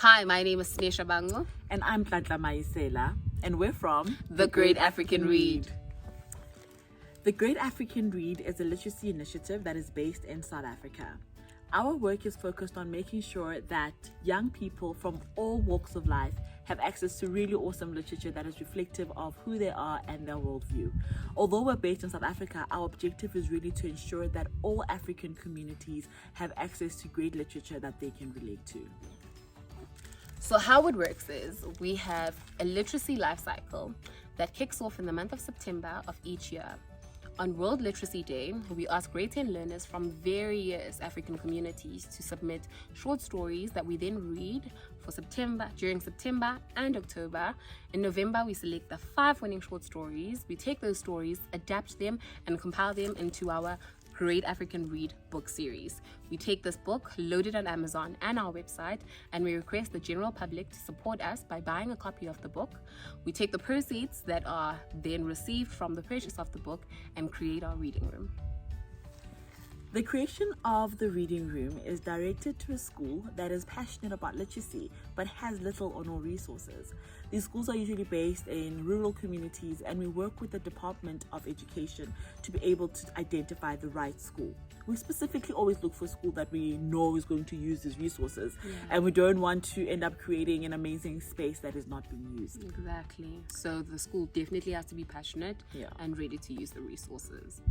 Hi, my name is Snesha Bangu. And I'm Tlantla Maisela, and we're from The Great African Read. The Great African Read is a literacy initiative that is based in South Africa. Our work is focused on making sure that young people from all walks of life have access to really awesome literature that is reflective of who they are and their worldview. Although we're based in South Africa, our objective is really to ensure that all African communities have access to great literature that they can relate to. So how it works is we have a literacy life cycle that kicks off in the month of September of each year. On World Literacy Day, we ask grade 10 learners from various African communities to submit short stories that we then read for during September and October. In November, we select the 5 winning short stories. We take those stories, adapt them, and compile them into our Great African Read book series. We take this book, load it on Amazon and our website, and we request the general public to support us by buying a copy of the book. We take the proceeds that are then received from the purchase of the book and create our reading room. The creation of the reading room is directed to a school that is passionate about literacy but has little or no resources. These schools are usually based in rural communities, and we work with the Department of Education to be able to identify the right school. We specifically always look for a school that we know is going to use these resources, and we don't want to end up creating an amazing space that is not being used. Exactly. So the school definitely has to be passionate and ready to use the resources.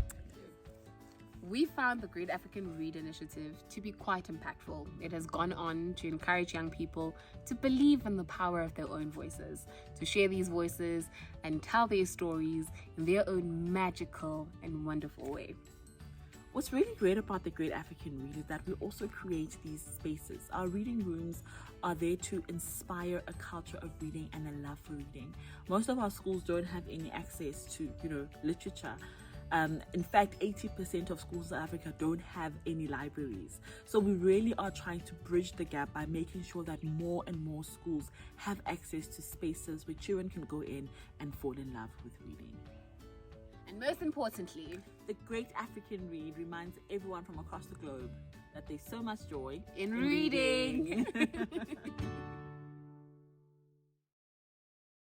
We found the Great African Read initiative to be quite impactful. It has gone on to encourage young people to believe in the power of their own voices, to share these voices and tell their stories in their own magical and wonderful way. What's really great about the Great African Read is that we also create these spaces. Our reading rooms are there to inspire a culture of reading and a love for reading. Most of our schools don't have any access to, literature. In fact, 80% of schools in Africa don't have any libraries. So we really are trying to bridge the gap by making sure that more and more schools have access to spaces where children can go in and fall in love with reading. And most importantly, the Great African Read reminds everyone from across the globe that there's so much joy in reading.